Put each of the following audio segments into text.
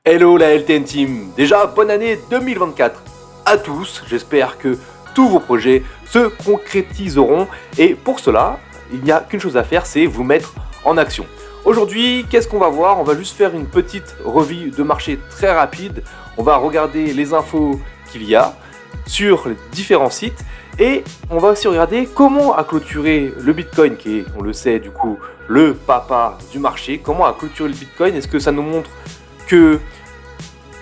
Hello la LTN Team, déjà bonne année 2024 à tous, j'espère que tous vos projets se concrétiseront et pour cela, il n'y a qu'une chose à faire, c'est vous mettre en action. Aujourd'hui, qu'est-ce qu'on va voir? On va juste faire une petite revue de marché très rapide, on va regarder les infos qu'il y a sur les différents sites et on va aussi regarder comment a clôturé le Bitcoin qui est, on le sait du coup, le papa du marché, comment a clôturé le Bitcoin, est-ce que ça nous montre que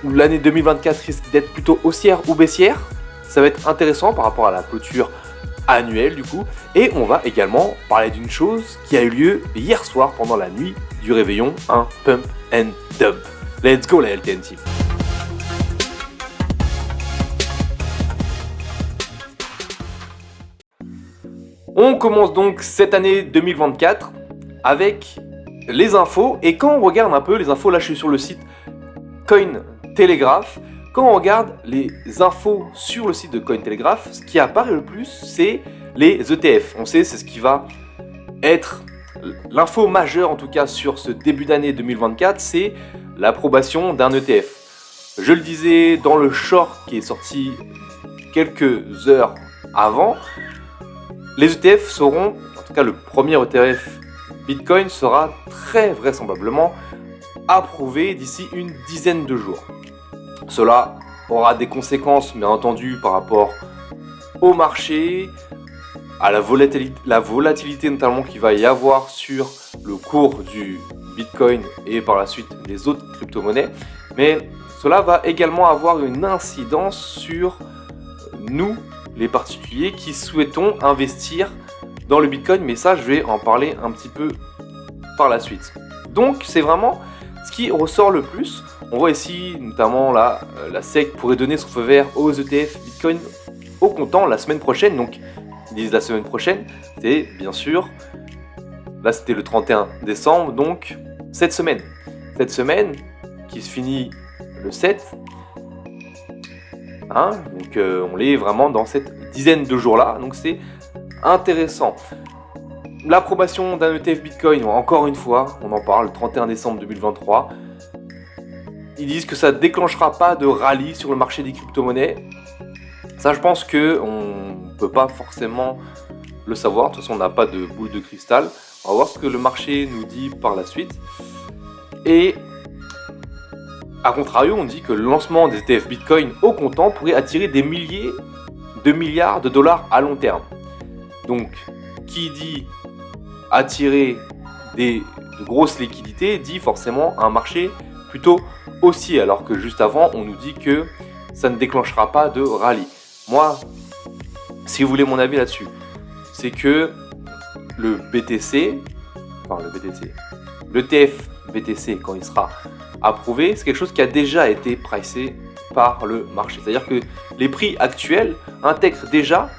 l'année 2024 risque d'être plutôt haussière ou baissière? Ça va être intéressant par rapport à la clôture annuelle du coup. Et on va également parler d'une chose qui a eu lieu hier soir pendant la nuit du réveillon, un pump and dump. Let's go la LTN Team. On commence donc cette année 2024 avec les infos. Et quand on regarde un peu les infos, là je suis sur le site Cointelegraph. Quand on regarde les infos sur le site de Cointelegraph, ce qui apparaît le plus, c'est les ETF. On sait, c'est ce qui va être l'info majeure, en tout cas sur ce début d'année 2024, c'est l'approbation d'un ETF. Je le disais dans le short qui est sorti quelques heures avant, les ETF seront, en tout cas le premier ETF Bitcoin sera très vraisemblablement approuvé d'ici une dizaine de jours. Cela aura des conséquences, bien entendu, par rapport au marché, à la volatilité notamment qu'il va y avoir sur le cours du Bitcoin et par la suite des autres crypto-monnaies. Mais cela va également avoir une incidence sur nous, les particuliers, qui souhaitons investir dans le Bitcoin. Mais ça, je vais en parler un petit peu par la suite. Donc, c'est vraiment ce qui ressort le plus. On voit ici notamment là, la SEC pourrait donner son feu vert aux ETF Bitcoin au comptant la semaine prochaine. Donc ils disent la semaine prochaine, c'est bien sûr, là c'était le 31 décembre, donc cette semaine. Cette semaine qui se finit le 7. Donc on est vraiment dans cette dizaine de jours là, donc c'est intéressant. L'approbation d'un ETF Bitcoin, encore une fois, on en parle, le 31 décembre 2023. Ils disent que ça ne déclenchera pas de rallye sur le marché des crypto-monnaies. Ça, je pense qu'on ne peut pas forcément le savoir. De toute façon, on n'a pas de boule de cristal. On va voir ce que le marché nous dit par la suite. Et à contrario, on dit que le lancement des ETF Bitcoin au comptant pourrait attirer des milliers de milliards de dollars à long terme. Donc, qui dit attirer de grosses liquidités dit forcément un marché plutôt haussier, alors que juste avant on nous dit que ça ne déclenchera pas de rallye. Moi, si vous voulez mon avis là-dessus, c'est que l'ETF BTC quand il sera approuvé, c'est quelque chose qui a déjà été pricé par le marché. C'est-à-dire que les prix actuels intègrent déjà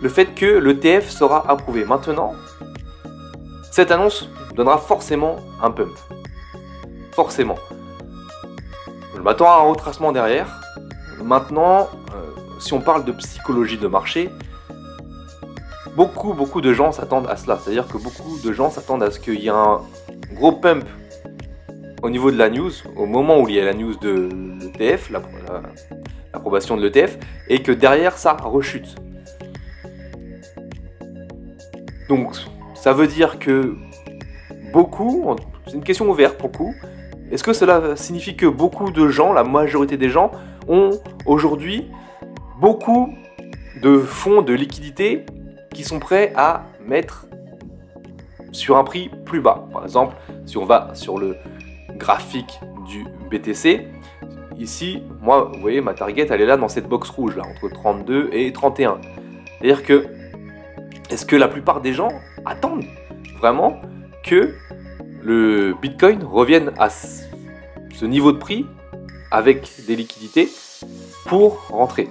le fait que l'ETF sera approuvé. Maintenant, cette annonce donnera forcément un pump. Forcément. Je m'attends à un retracement derrière. Maintenant, si on parle de psychologie de marché, beaucoup de gens s'attendent à cela. C'est-à-dire que beaucoup de gens s'attendent à ce qu'il y ait un gros pump au niveau de la news, au moment où il y a la news de l'ETF, l'approbation de l'ETF, et que derrière ça rechute. Donc, ça veut dire que beaucoup, c'est une question ouverte pour beaucoup, est-ce que cela signifie que beaucoup de gens, la majorité des gens, ont aujourd'hui beaucoup de fonds de liquidité qui sont prêts à mettre sur un prix plus bas? Par exemple, si on va sur le graphique du BTC, ici, moi, vous voyez, ma target, elle est là dans cette box rouge, là, entre 32 et 31. C'est-à-dire que, est-ce que la plupart des gens attendent vraiment que le Bitcoin revienne à ce niveau de prix avec des liquidités pour rentrer?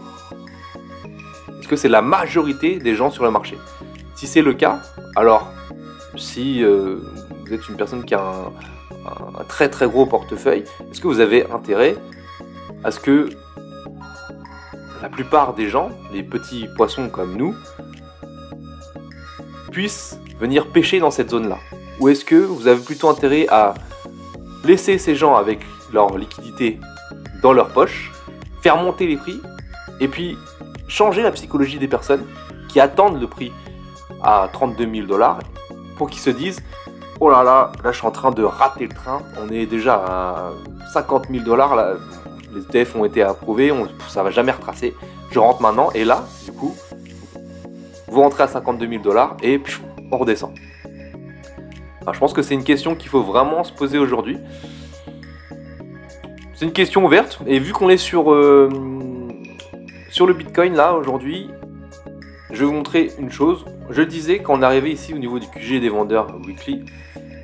Est-ce que c'est la majorité des gens sur le marché? Si c'est le cas, alors si vous êtes une personne qui a un très très gros portefeuille, est-ce que vous avez intérêt à ce que la plupart des gens, les petits poissons comme nous, puissent venir pêcher dans cette zone-là? Ou est-ce que vous avez plutôt intérêt à laisser ces gens avec leur liquidité dans leur poche, faire monter les prix, et puis changer la psychologie des personnes qui attendent le prix à 32 000 $ pour qu'ils se disent oh là, je suis en train de rater le train, on est déjà à 50 000 $, là, les ETF ont été approuvés, ça va jamais retracer, je rentre maintenant, et là, du coup, vous rentrez à 52 000 $ et pfiou, on redescend. Alors, je pense que c'est une question qu'il faut vraiment se poser aujourd'hui. C'est une question ouverte, et vu qu'on est sur le Bitcoin là aujourd'hui, je vais vous montrer une chose. Je disais quand on est arrivé ici au niveau du QG des vendeurs weekly,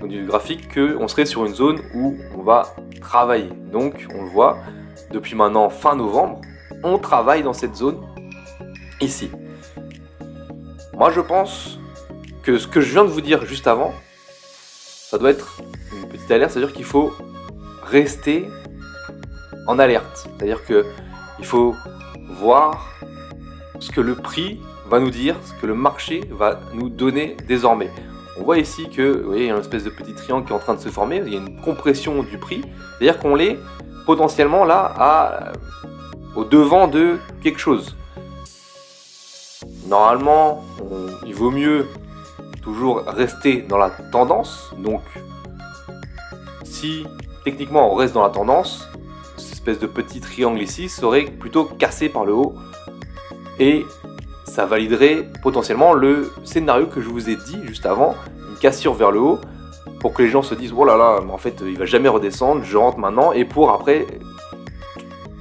du graphique, qu'on serait sur une zone où on va travailler. Donc on le voit, depuis maintenant fin novembre, on travaille dans cette zone ici. Moi je pense que ce que je viens de vous dire juste avant, ça doit être une petite alerte, c'est-à-dire qu'il faut rester en alerte. C'est-à-dire qu'il faut voir ce que le prix va nous dire, ce que le marché va nous donner désormais. On voit ici que, vous voyez, il y a une espèce de petit triangle qui est en train de se former, il y a une compression du prix, c'est-à-dire qu'on est potentiellement là au devant de quelque chose. Normalement, il vaut mieux toujours rester dans la tendance, donc si techniquement on reste dans la tendance, cette espèce de petit triangle ici serait plutôt cassé par le haut, et ça validerait potentiellement le scénario que je vous ai dit juste avant, une cassure vers le haut, pour que les gens se disent oh là là, mais en fait il va jamais redescendre, je rentre maintenant, et pour après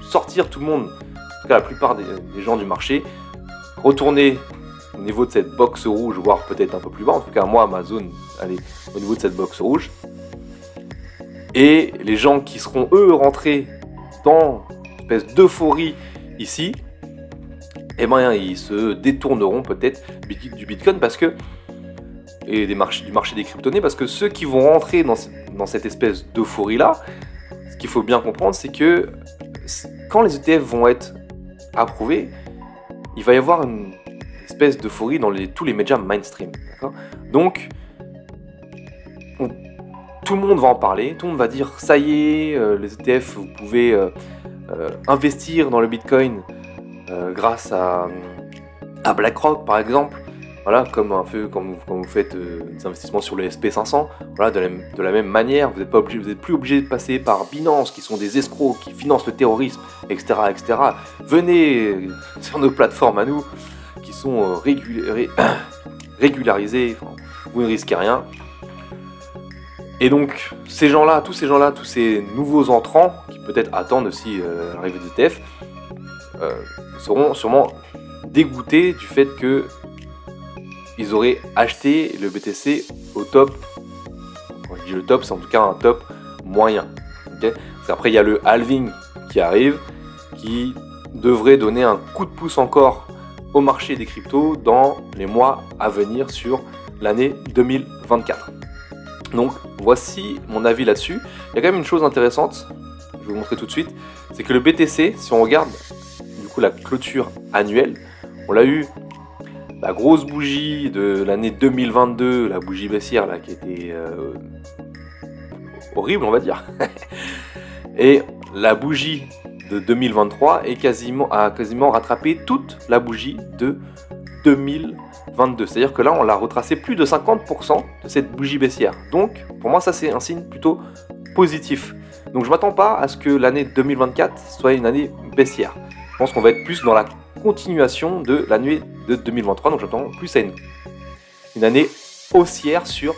sortir tout le monde, en tout cas la plupart des gens du marché, retourner au niveau de cette box rouge, voire peut-être un peu plus bas, en tout cas moi ma zone elle est au niveau de cette box rouge, et les gens qui seront eux rentrés dans une espèce d'euphorie ici, eh ben, ils se détourneront peut-être du Bitcoin et du marché des crypto-monnaies, parce que ceux qui vont rentrer dans cette espèce d'euphorie là, ce qu'il faut bien comprendre, c'est que quand les ETF vont être approuvés, il va y avoir une espèce d'euphorie dans tous les médias mainstream. D'accord ? Donc, tout le monde va en parler, tout le monde va dire ça y est, les ETF, vous pouvez investir dans le Bitcoin grâce à BlackRock par exemple, voilà, comme vous faites des investissements sur le SP500, voilà, de la même manière, vous n'êtes plus obligé de passer par Binance, qui sont des escrocs, qui financent le terrorisme, etc., etc. Venez sur nos plateformes à nous, qui sont régularisées, enfin, vous ne risquez rien. Et donc, tous ces gens-là, tous ces nouveaux entrants, qui peut-être attendent aussi l'arrivée des ETF, seront sûrement dégoûtés du fait que ils auraient acheté le BTC au top. Quand je dis le top, c'est en tout cas un top moyen. Okay, parce qu'après, il y a le halving qui arrive, qui devrait donner un coup de pouce encore au marché des cryptos dans les mois à venir sur l'année 2024. Donc, voici mon avis là-dessus. Il y a quand même une chose intéressante, je vais vous montrer tout de suite, c'est que le BTC, si on regarde du coup la clôture annuelle, on l'a eu, la grosse bougie de l'année 2022, la bougie baissière là, qui était horrible on va dire, et la bougie de 2023 a quasiment rattrapé toute la bougie de 2022. C'est-à-dire que là, on l'a retracé plus de 50% de cette bougie baissière. Donc, pour moi, ça, c'est un signe plutôt positif. Donc, je ne m'attends pas à ce que l'année 2024 soit une année baissière. Je pense qu'on va être plus dans la continuation de l'année de 2023. Donc, j'attends plus à une année haussière sur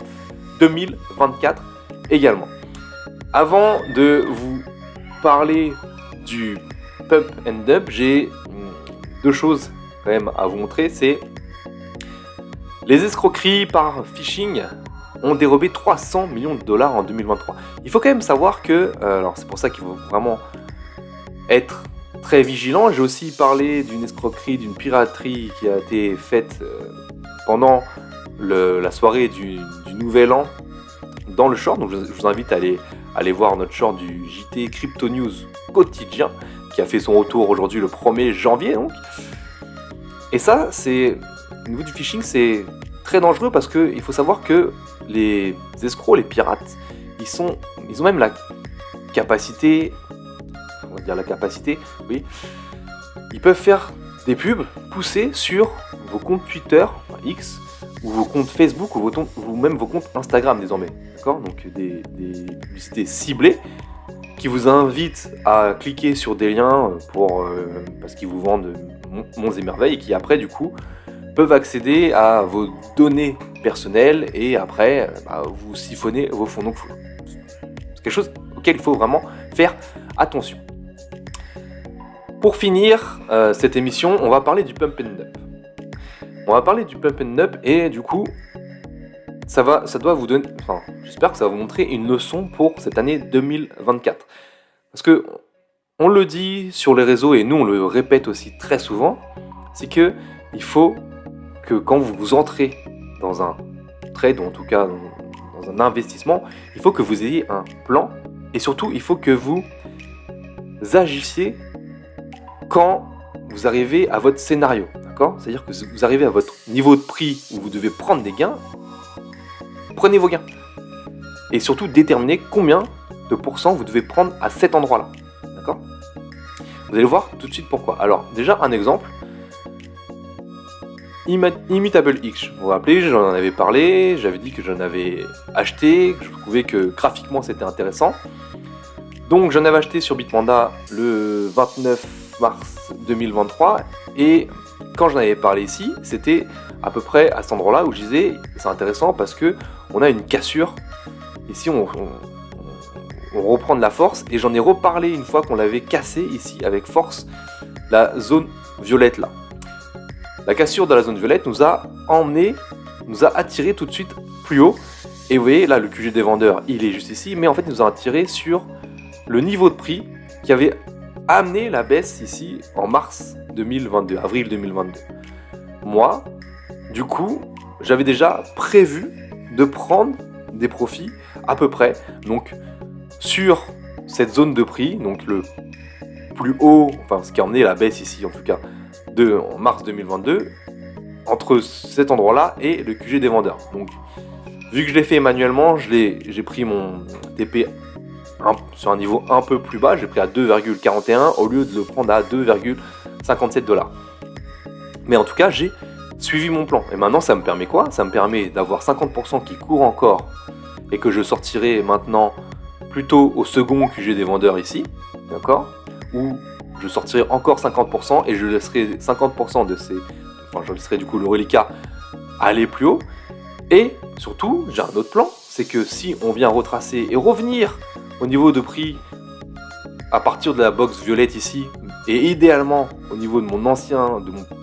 2024 également. Avant de vous parler du pump and dump, j'ai deux choses quand même à vous montrer. C'est les escroqueries par phishing ont dérobé 300 millions de dollars en 2023. Il faut quand même savoir que, alors c'est pour ça qu'il faut vraiment être très vigilant. J'ai aussi parlé d'une escroquerie, d'une piraterie qui a été faite pendant la soirée du Nouvel An dans le short. Donc je vous invite à aller voir notre short du JT Crypto News quotidien qui a fait son retour aujourd'hui le 1er janvier. Donc. Et ça, au niveau du phishing, c'est très dangereux parce qu'il faut savoir que les escrocs, les pirates, ils ont même capacité, on va dire la capacité, oui, ils peuvent faire des pubs poussées sur vos comptes Twitter, enfin X, ou vos comptes Facebook, ou même vos comptes Instagram désormais. D'accord? Donc des publicités ciblées qui vous invitent à cliquer sur des liens parce qu'ils vous vendent monts et merveilles et qui après du coup peuvent accéder à vos données personnelles et après vous siphonner vos fonds. Donc c'est quelque chose auquel il faut vraiment faire attention. Pour finir cette émission, on va parler du pump and dump. On va parler du pump and dump et du coup ça doit vous donner, enfin, j'espère que ça va vous montrer une leçon pour cette année 2024. Parce que on le dit sur les réseaux et nous on le répète aussi très souvent, c'est que il faut que quand vous entrez dans un trade ou en tout cas dans un investissement, il faut que vous ayez un plan et surtout il faut que vous agissiez quand vous arrivez à votre scénario, d'accord ? C'est-à-dire que vous arrivez à votre niveau de prix où vous devez prendre des gains. Prenez vos gains. Et surtout, déterminez combien de pourcents vous devez prendre à cet endroit-là. D'accord ? Vous allez voir tout de suite pourquoi. Alors, déjà, un exemple. Immutable X. Vous vous rappelez, j'en avais parlé, j'avais dit que j'en avais acheté, que je trouvais que graphiquement c'était intéressant. Donc, j'en avais acheté sur Bitpanda le 29 mars 2023. Et quand j'en avais parlé ici, c'était à peu près à cet endroit-là où je disais c'est intéressant parce que on a une cassure. Ici, on reprend de la force et j'en ai reparlé une fois qu'on l'avait cassé ici avec force la zone violette là. La cassure de la zone violette nous a attiré tout de suite plus haut. Et vous voyez là, le QG des vendeurs, il est juste ici, mais en fait, il nous a attiré sur le niveau de prix qui avait amené la baisse ici en mars 2022, avril 2022. Moi, du coup, j'avais déjà prévu de prendre des profits à peu près, donc sur cette zone de prix, donc le plus haut, enfin ce qui a emmené la baisse ici en tout cas, en mars 2022, entre cet endroit-là et le QG des vendeurs. Donc, vu que je l'ai fait manuellement, j'ai pris mon TP sur un niveau un peu plus bas, j'ai pris à 2,41 au lieu de le prendre à 2,57$. Mais en tout cas, j'ai suivi mon plan. Et maintenant, ça me permet quoi ? Ça me permet d'avoir 50% qui court encore et que je sortirai maintenant plutôt au second QG des vendeurs ici, d'accord ? Ou je sortirai encore 50% et je laisserai 50% je laisserai du coup le reliquat aller plus haut. Et surtout, j'ai un autre plan, c'est que si on vient retracer et revenir au niveau de prix à partir de la box violette ici, et idéalement au niveau de mon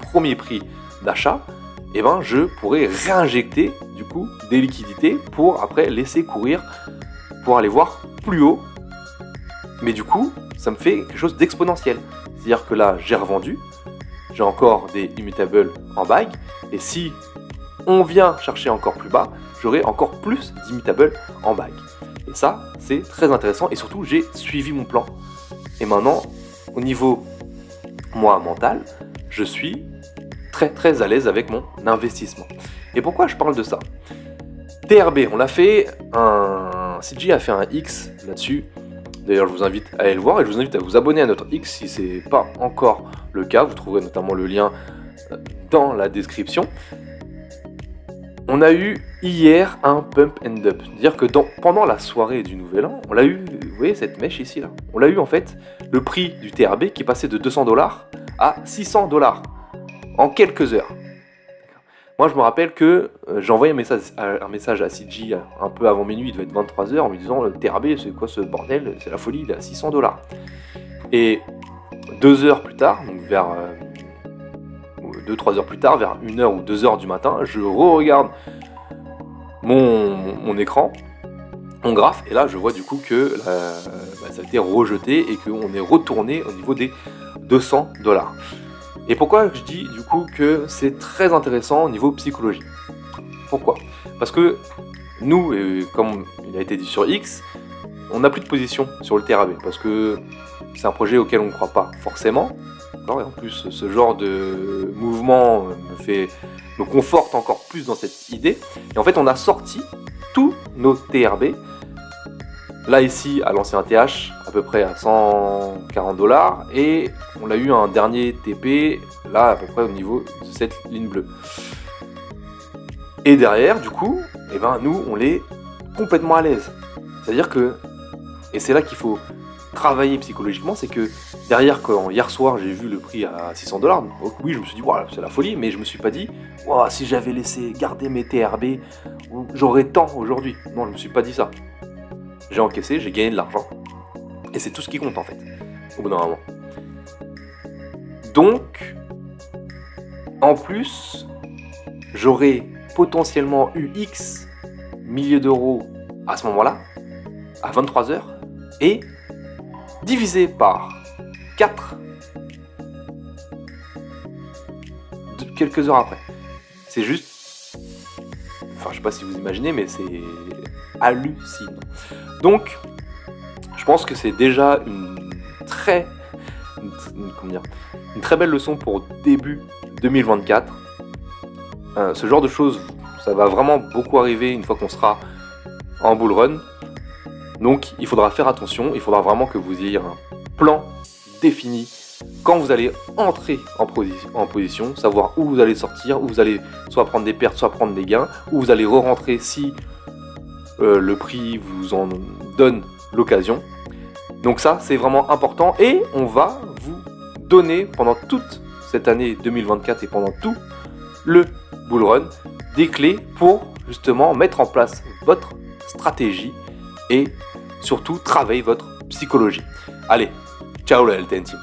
premier prix d'achat, eh ben je pourrais réinjecter du coup des liquidités pour après laisser courir pour aller voir plus haut. Mais du coup, ça me fait quelque chose d'exponentiel. C'est-à-dire que là, j'ai revendu, j'ai encore des immutables en bag, et si on vient chercher encore plus bas, j'aurai encore plus d'immutables en bag. Et ça, c'est très intéressant, et surtout, j'ai suivi mon plan. Et maintenant, au niveau mental, je suis très très à l'aise avec mon investissement. Et pourquoi je parle de ça ? TRB, on l'a fait, CG a fait un X là-dessus. D'ailleurs, je vous invite à aller le voir et je vous invite à vous abonner à notre X si ce n'est pas encore le cas. Vous trouverez notamment le lien dans la description. On a eu hier un pump and dump. C'est-à-dire que pendant la soirée du Nouvel An, on l'a eu, vous voyez cette mèche ici là, on l'a eu en fait le prix du TRB qui est passé de 200$ à 600$ en quelques heures. Moi, je me rappelle que j'ai envoyé un message à CG un peu avant minuit, il devait être 23h, en lui disant le TRB, c'est quoi ce bordel ? C'est la folie, il est à 600$. Et 2 heures plus tard, donc vers 2-3 heures plus tard, vers 1h ou 2h du matin, je re-regarde mon écran, mon graphe, et là je vois du coup que ça a été rejeté et qu'on est retourné au niveau des 200$. Et pourquoi je dis du coup que c'est très intéressant au niveau psychologie ? Pourquoi ? Parce que nous, comme il a été dit sur X, on n'a plus de position sur le TRB parce que c'est un projet auquel on ne croit pas forcément. Et en plus, ce genre de mouvement me conforte encore plus dans cette idée. Et en fait, on a sorti tous nos TRB. Là, ici, à l'ancien TH, peu près à 140 $, et on a eu un dernier TP, là à peu près au niveau de cette ligne bleue. Et derrière, du coup, eh ben, nous, on est complètement à l'aise. C'est-à-dire que, et c'est là qu'il faut travailler psychologiquement, c'est que derrière, quand hier soir j'ai vu le prix à 600 $, oui, je me suis dit, voilà, c'est la folie, mais je me suis pas dit, wow, si j'avais laissé garder mes TRB, j'aurais tant aujourd'hui. Non, je me suis pas dit ça. J'ai encaissé, j'ai gagné de l'argent. Et c'est tout ce qui compte en fait, au bout d'un moment. Donc, en plus, j'aurais potentiellement eu X milliers d'euros à ce moment-là, à 23h, et divisé par 4 quelques heures après. C'est juste... Enfin, je sais pas si vous imaginez, mais c'est hallucinant. Donc, je pense que c'est déjà une très belle leçon pour début 2024. Ce genre de choses, ça va vraiment beaucoup arriver une fois qu'on sera en bull run. Donc il faudra faire attention, il faudra vraiment que vous ayez un plan défini quand vous allez entrer en position, savoir où vous allez sortir, où vous allez soit prendre des pertes, soit prendre des gains, où vous allez re-rentrer si le prix vous en donne l'occasion. Donc ça, c'est vraiment important, et on va vous donner pendant toute cette année 2024 et pendant tout le bull run des clés pour justement mettre en place votre stratégie et surtout travailler votre psychologie. Allez, ciao la LTN Team.